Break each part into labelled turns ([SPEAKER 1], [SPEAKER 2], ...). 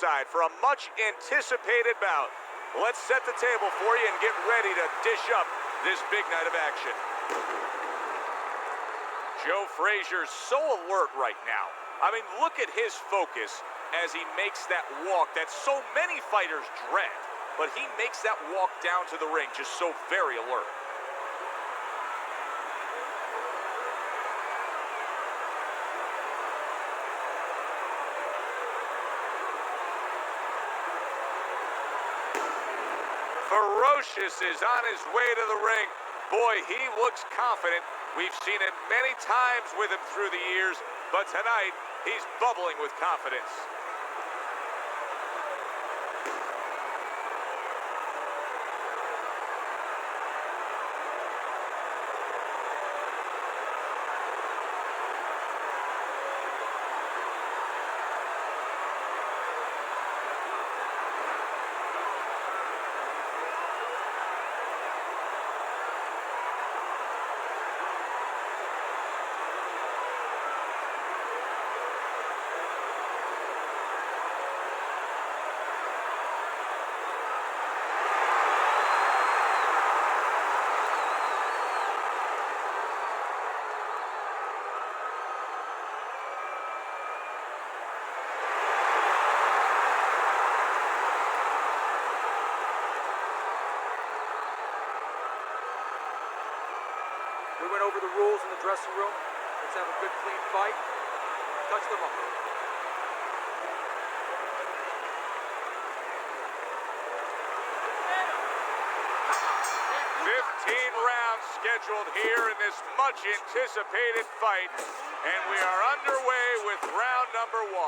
[SPEAKER 1] ringside for a much-anticipated bout. Let's set the table for you and get ready to dish up this big night of action. Joe Frazier's so alert right now. I mean, look at his focus as he makes that walk that so many fighters dread. But he makes that walk down to the ring just so very alert. Ferocious is on his way to the ring. Boy, he looks confident. We've seen it many times with him through the years, but tonight, he's bubbling with confidence.
[SPEAKER 2] We went over the rules in the dressing room. Let's have a good, clean fight. Touch them up.
[SPEAKER 1] 15 rounds scheduled here in this much-anticipated fight, and we are underway with round number 1.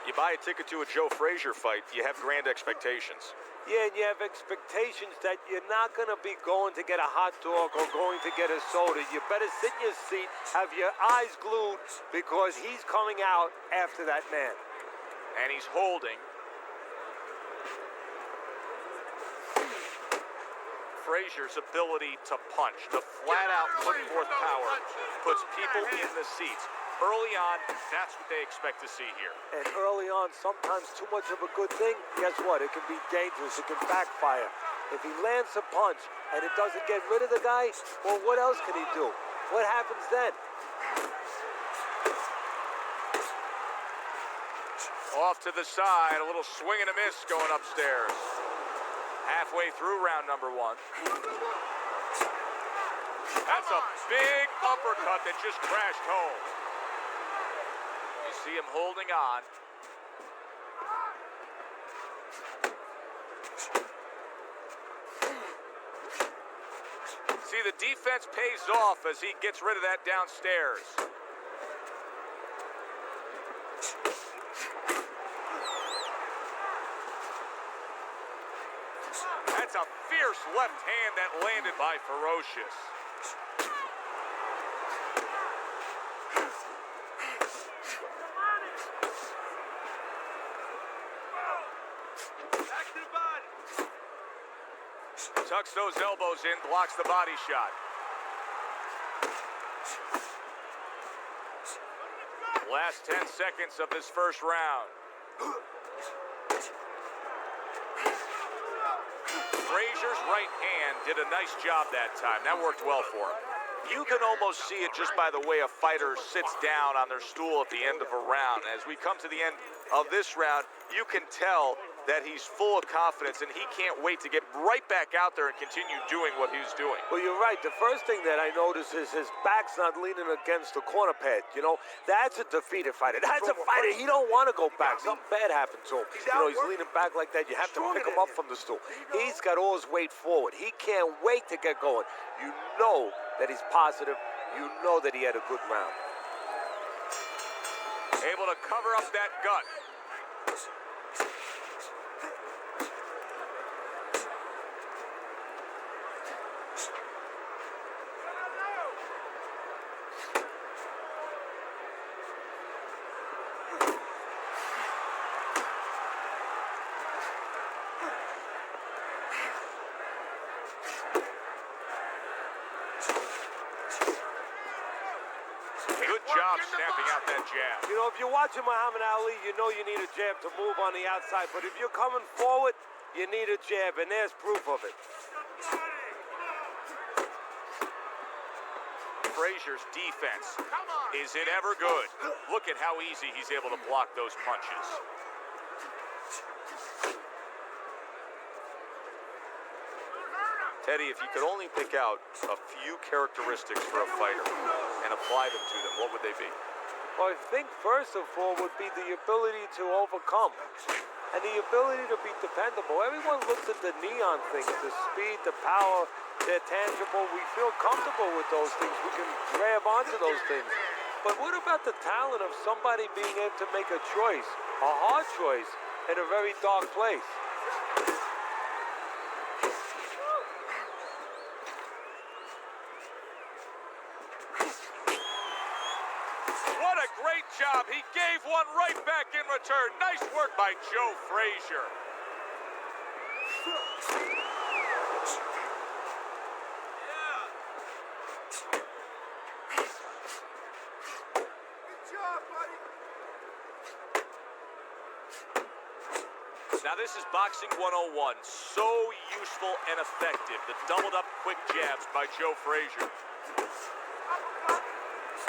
[SPEAKER 1] You buy a ticket to a Joe Frazier fight, you have grand expectations.
[SPEAKER 3] Yeah, and you have expectations that you're not going to be going to get a hot dog or going to get a soda. You better sit in your seat, have your eyes glued, because he's coming out after that man.
[SPEAKER 1] And he's holding. Frazier's ability to punch, to flat out put forth power, puts people in the seats. Early on, that's what they expect to see here.
[SPEAKER 3] And early on, sometimes too much of a good thing, guess what? It can be dangerous. It can backfire. If he lands a punch and it doesn't get rid of the guy, well, what else can he do? What happens then?
[SPEAKER 1] Off to the side, a little swing and a miss going upstairs. Halfway through round number 1. That's a big uppercut that just crashed home. You see him holding on. See, the defense pays off as he gets rid of that downstairs. That's a fierce left hand that landed by Ferocious. Tucks those elbows in, blocks the body shot. Last 10 seconds of this first round. Frazier's right hand did a nice job that time. That worked well for him. You can almost see it just by the way a fighter sits down on their stool at the end of a round. As we come to the end of this round, you can tell that he's full of confidence and he can't wait to get right back out there and continue doing what he's doing.
[SPEAKER 3] Well, you're right. The first thing that I notice is his back's not leaning against the corner pad. You know, that's a defeated fighter. That's a fighter. He don't want to go back. Something bad happened to him. You know, he's leaning back like that. You have to pick him up from the stool. He's got all his weight forward. He can't wait to get going. You know that he's positive. You know that he had a good round.
[SPEAKER 1] Able to cover up that gut. Good job snapping out that the jab.
[SPEAKER 3] You know, if you're watching Muhammad Ali, you know you need a jab to move on the outside. But if you're coming forward, you need a jab, and there's proof of it.
[SPEAKER 1] Frazier's defense, is it ever good? Look at how easy he's able to block those punches. Teddy, if you could only pick out a few characteristics for a fighter and apply them to them, what would they be?
[SPEAKER 3] Well, I think first of all would be the ability to overcome and the ability to be dependable. Everyone looks at the neon things, the speed, the power, they're tangible. We feel comfortable with those things. We can grab onto those things. But what about the talent of somebody being able to make a choice, a hard choice, in a very dark place?
[SPEAKER 1] What a great job. He gave one right back in return. Nice work by Joe Frazier. Now this is Boxing 101. So useful and effective. The doubled up quick jabs by Joe Frazier.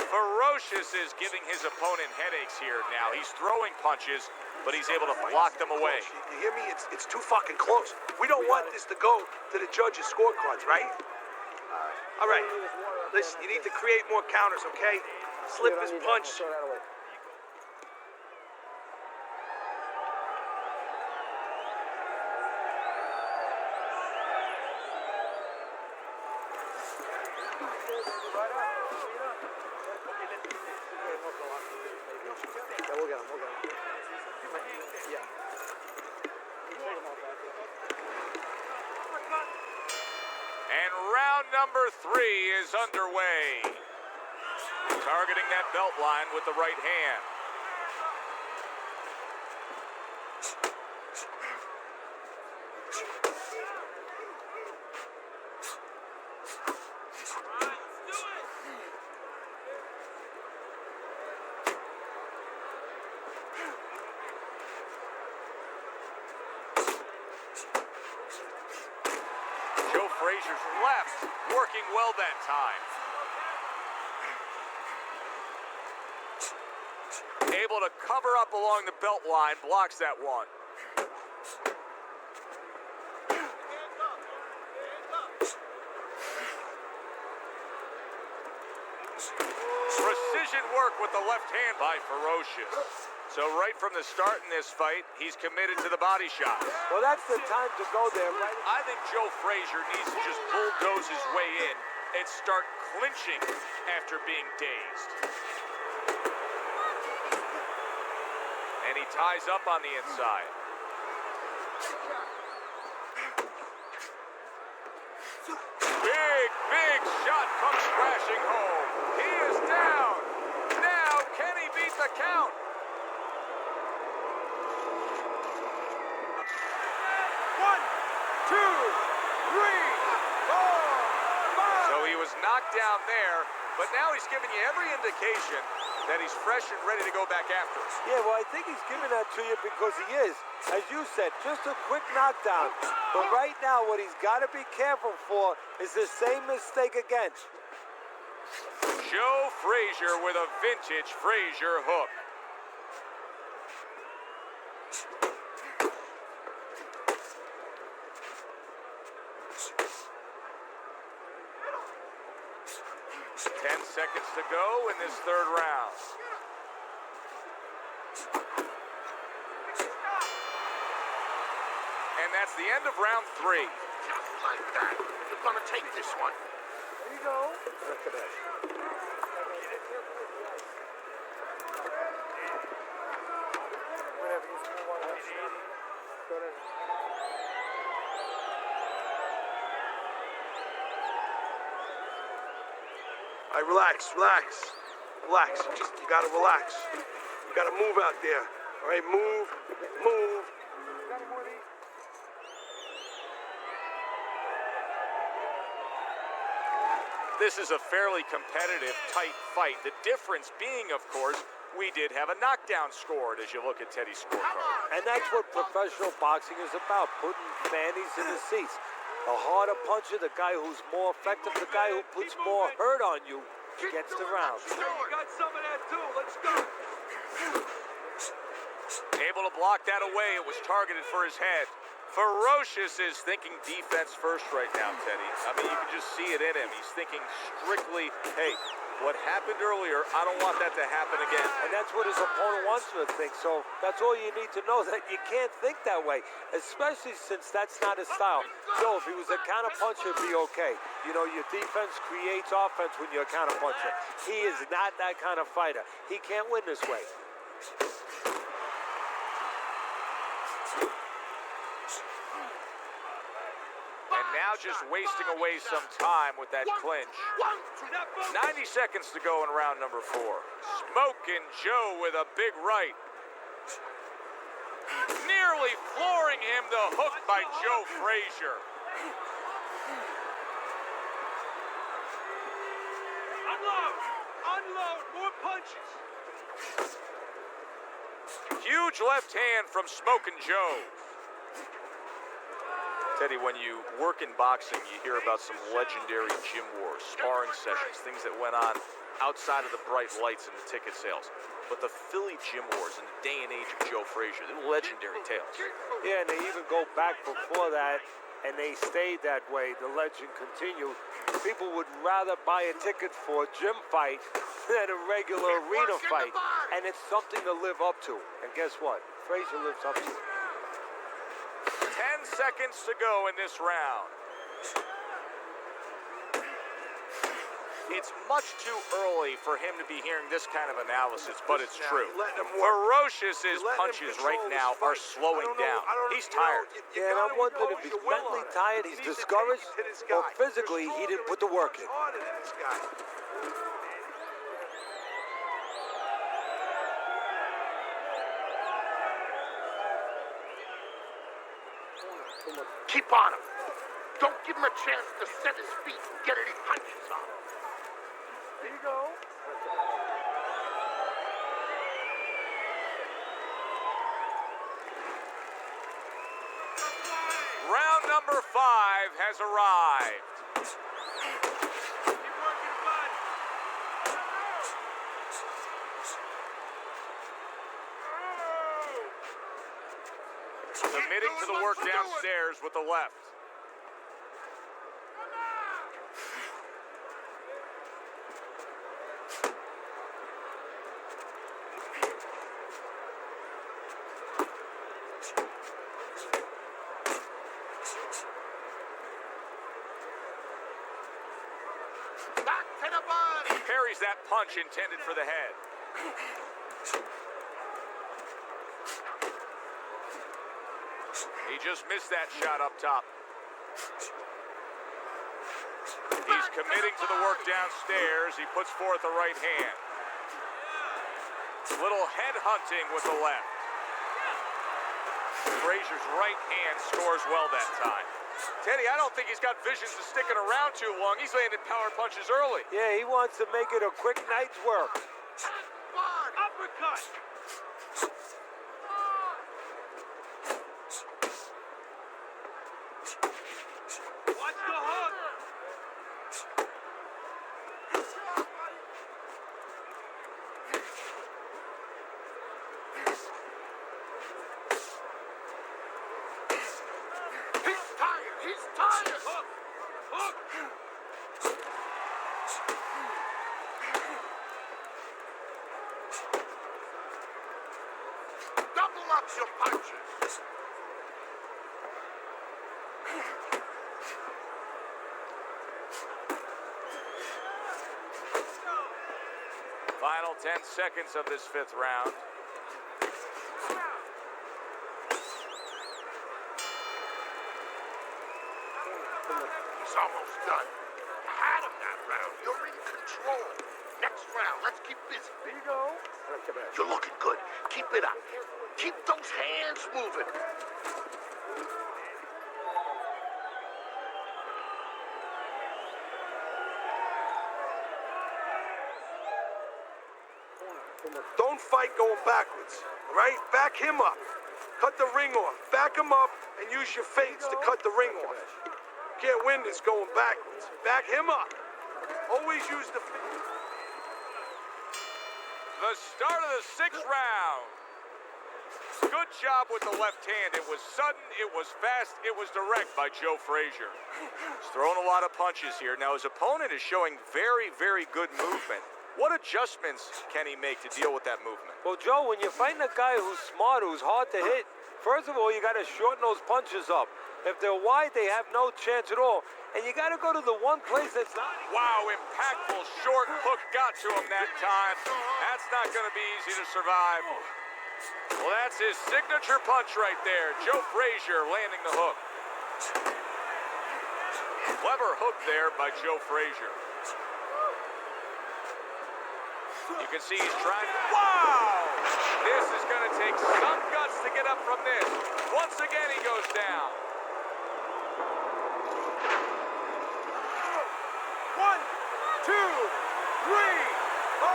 [SPEAKER 1] Ferocious is giving his opponent headaches here now. He's throwing punches, but he's able to block them away.
[SPEAKER 4] You hear me? It's too fucking close. We don't want this to go to the judges' scorecards, right? All right. Listen, you need to create more counters, okay? Slip his punch.
[SPEAKER 1] And round number 3 is underway. Targeting that belt line with the right hand. Joe Frazier's left, working well that time. Able to cover up along the belt line, blocks that one. Precision work with the left hand by Ferocious. So right from the start in this fight, he's committed to the body shot.
[SPEAKER 3] Well, that's the time to go there, right?
[SPEAKER 1] I think Joe Frazier needs to just bulldoze his way in and start clinching after being dazed. And he ties up on the inside. Big shot comes crashing home. He is down. Now, can he beat the count? So he was knocked down there, but now he's giving you every indication that he's fresh and ready to go back after it.
[SPEAKER 3] Yeah, well, I think he's giving that to you because he is, as you said, just a quick knockdown. But right now, what he's got to be careful for is the same mistake again.
[SPEAKER 1] Joe Frazier with a vintage Frazier hook. Seconds to go in this third round. And that's the end of round 3.
[SPEAKER 4] Like that. You're gonna take this one.
[SPEAKER 3] There you go. Look at that.
[SPEAKER 4] All right, relax. You gotta relax. You gotta move out there. All right, move.
[SPEAKER 1] This is a fairly competitive, tight fight. The difference being, of course, we did have a knockdown scored as you look at Teddy's scorecard.
[SPEAKER 3] And that's what professional boxing is about, putting fannies in the seats. The harder puncher, the guy who's more effective, the guy who puts more hurt on you, gets the round.
[SPEAKER 2] Hey, you got some of that too. Let's go.
[SPEAKER 1] Able to block that away. It was targeted for his head. Ferocious is thinking defense first right now, Teddy. I mean, you can just see it in him. He's thinking strictly, hey, what happened earlier, I don't want that to happen again.
[SPEAKER 3] And that's what his opponent wants him to think. So that's all you need to know, that you can't think that way, especially since that's not his style. So if he was a counterpuncher, it'd be okay. You know, your defense creates offense when you're a counterpuncher. He is not that kind of fighter. He can't win this way.
[SPEAKER 1] Now just wasting away some time with that clinch. 90 seconds to go in round number 4. Smokin' Joe with a big right. Nearly flooring him, the hook by Joe Frazier.
[SPEAKER 2] Unload! Unload! More punches!
[SPEAKER 1] Huge left hand from Smokin' Joe. Teddy, when you work in boxing, you hear about some legendary gym wars, sparring sessions, things that went on outside of the bright lights and the ticket sales. But the Philly gym wars in the day and age of Joe Frazier, they're legendary tales.
[SPEAKER 3] Yeah, and they even go back before that, and they stayed that way. The legend continued. People would rather buy a ticket for a gym fight than a regular arena fight. And it's something to live up to. And guess what? Frazier lives up to it.
[SPEAKER 1] 10 seconds to go in this round. It's much too early for him to be hearing this kind of analysis, but it's true. Ferocious's punches right now are slowing down. He's tired.
[SPEAKER 3] Yeah, and I'm wondering if he's mentally tired, he's discouraged, or physically he didn't put the work in.
[SPEAKER 5] Keep on him. Don't give him a chance to set his feet and get any punches on him.
[SPEAKER 2] There you go.
[SPEAKER 1] Round number 5 has arrived.
[SPEAKER 2] Keep working, bud.
[SPEAKER 1] Committing to the work downstairs with the left.
[SPEAKER 5] Back to the body.
[SPEAKER 1] Parries that punch intended for the head. He just missed that shot up top. He's committing to the work downstairs. He puts forth the right hand. Little head hunting with the left. Frazier's right hand scores well that time. Teddy, I don't think he's got visions of sticking around too long. He's landed power punches early.
[SPEAKER 3] Yeah, he wants to make it a quick night's work.
[SPEAKER 2] Uppercut. Watch the hook.
[SPEAKER 5] He's tired. He's tired.
[SPEAKER 2] Hook. Hook.
[SPEAKER 5] Double up your punches.
[SPEAKER 1] Final 10 seconds of this 5th round.
[SPEAKER 5] He's almost done. Had him that round. You're in control. Next round, let's keep busy.
[SPEAKER 2] There you go.
[SPEAKER 5] You're looking good. Keep it up. Keep those hands moving.
[SPEAKER 4] Don't fight going backwards, all right? Back him up. Cut the ring off. Back him up and use your feints to cut the ring off. Can't win this going backwards. Back him up. Always use the...
[SPEAKER 1] The start of the 6th round. Good job with the left hand. It was sudden, it was fast, it was direct by Joe Frazier. He's throwing a lot of punches here. Now his opponent is showing very, very good movement. What adjustments can he make to deal with that movement?
[SPEAKER 3] Well, Joe, when you're fighting a guy who's smart, who's hard to hit, first of all, you got to shorten those punches up. If they're wide, they have no chance at all. And you got to go to the one place that's not...
[SPEAKER 1] Wow, impactful short hook got to him that time. That's not going to be easy to survive. Well, that's his signature punch right there. Joe Frazier landing the hook. Clever hook there by Joe Frazier. You can see he's trying. Wow! This is going to take some guts to get up from this. Once again, he goes down.
[SPEAKER 3] 1, 2, 3, 4, 5.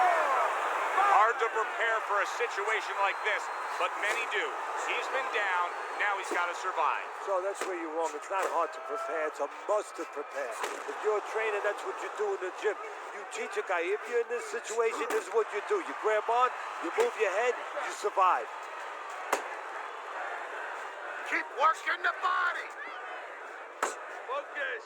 [SPEAKER 1] Hard to prepare for a situation like this, but many do. He's been down, now he's got to survive.
[SPEAKER 3] So that's where you're wrong. It's not hard to prepare. It's a must to prepare. If you're a trainer, that's what you do in the gym. You teach a guy, if you're in this situation, this is what you do. You grab on, you move your head, you survive.
[SPEAKER 5] Keep working the body.
[SPEAKER 4] Focus.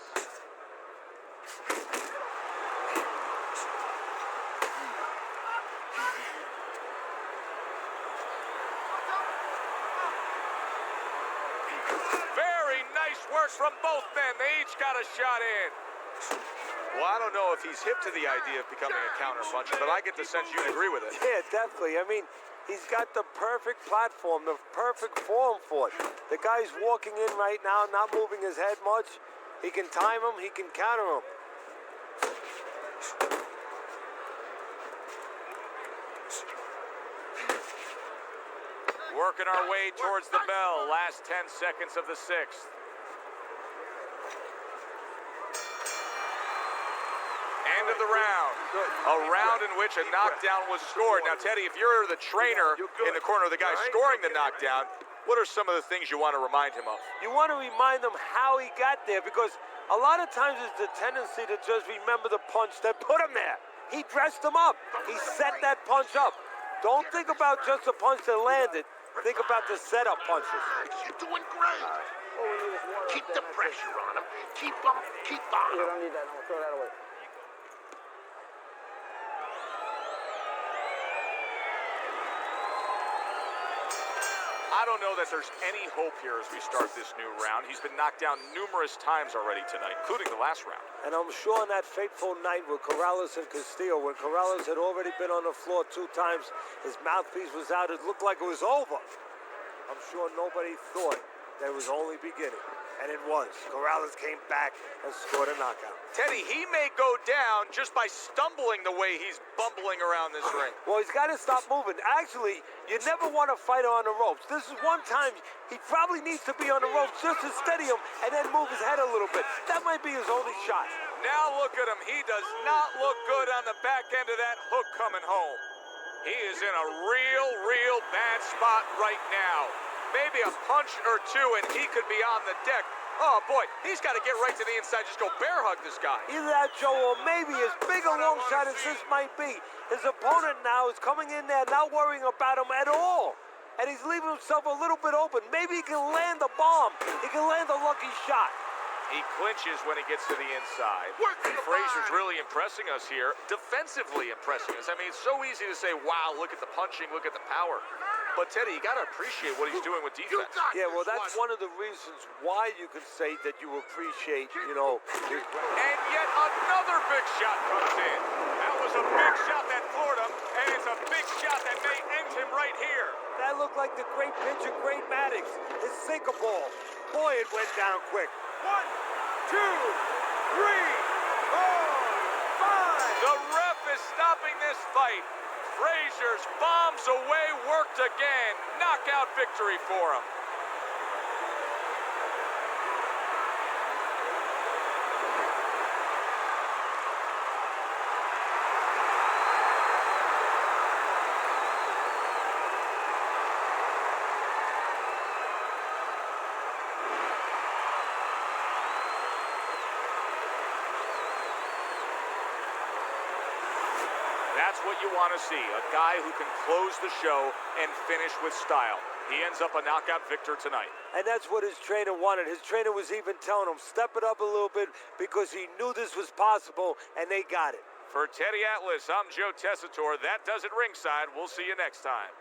[SPEAKER 1] Very nice work from both men. They each got a shot in. Well, I don't know if he's hip to the idea of becoming a counterpuncher, but I get the sense you'd agree with it.
[SPEAKER 3] Yeah, definitely. I mean, he's got the perfect platform, the perfect form for it. The guy's walking in right now, not moving his head much. He can time him, he can counter him.
[SPEAKER 1] Working our way towards the bell. Last 10 seconds of the 6th. End of the round. A round in which a knockdown was scored. Now, Teddy, if you're the trainer in the corner of the guy scoring the knockdown, what are some of the things you want to remind him of?
[SPEAKER 3] You want to remind him how he got there, because a lot of times it's the tendency to just remember the punch that put him there. He dressed him up. He set that punch up. Don't think about just the punch that landed. Think about the setup punches.
[SPEAKER 5] You're doing great. Keep the pressure on him. Keep on him.
[SPEAKER 2] You don't need that. I'm gonna throw that away.
[SPEAKER 1] I don't know that there's any hope here as we start this new round. He's been knocked down numerous times already tonight, including the last round.
[SPEAKER 3] And I'm sure on that fateful night with Corrales and Castillo, when Corrales had already been on the floor 2 times, his mouthpiece was out, it looked like it was over. I'm sure nobody thought that it was only beginning. And it was. Corrales came back and scored a knockout.
[SPEAKER 1] Teddy, he may go down just by stumbling the way he's bumbling around this ring.
[SPEAKER 3] Well, he's got to stop moving. Actually, you never want to fight on the ropes. This is one time he probably needs to be on the ropes just to steady him and then move his head a little bit. That might be his only shot.
[SPEAKER 1] Now look at him. He does not look good on the back end of that hook coming home. He is in a real bad spot right now. Maybe a punch or two and he could be on the deck. Oh boy, he's got to get right to the inside, just go bear hug this guy.
[SPEAKER 3] Either that, Joe, or maybe as big a long shot as this might be, his opponent now is coming in there not worrying about him at all. And he's leaving himself a little bit open. Maybe he can land a bomb. He can land a lucky shot.
[SPEAKER 1] He clinches when he gets to the inside.
[SPEAKER 5] Working the
[SPEAKER 1] Frazier's
[SPEAKER 5] body.
[SPEAKER 1] really impressing us here, defensively impressing us. I mean, it's so easy to say, wow, look at the punching, look at the power. But, Teddy, you got to appreciate what he's doing with
[SPEAKER 5] You
[SPEAKER 1] defense.
[SPEAKER 5] got
[SPEAKER 3] Yeah, well,
[SPEAKER 5] this
[SPEAKER 3] that's one of the reasons why you can say that you appreciate, his...
[SPEAKER 1] And yet another big shot comes in. That was a big shot that floored him, and it's a big shot that may end him right here.
[SPEAKER 3] That looked like the great pitcher, Great Maddox. His sinker ball. Boy, it went down quick. 1, 2, 3, 4, 5.
[SPEAKER 1] The ref is stopping this fight. Frazier's bombs away, worked again. Knockout victory for him. That's what you want to see, a guy who can close the show and finish with style. He ends up a knockout victor tonight.
[SPEAKER 3] And that's what his trainer wanted. His trainer was even telling him, step it up a little bit, because he knew this was possible, and they got it.
[SPEAKER 1] For Teddy Atlas, I'm Joe Tessitore. That does it ringside. We'll see you next time.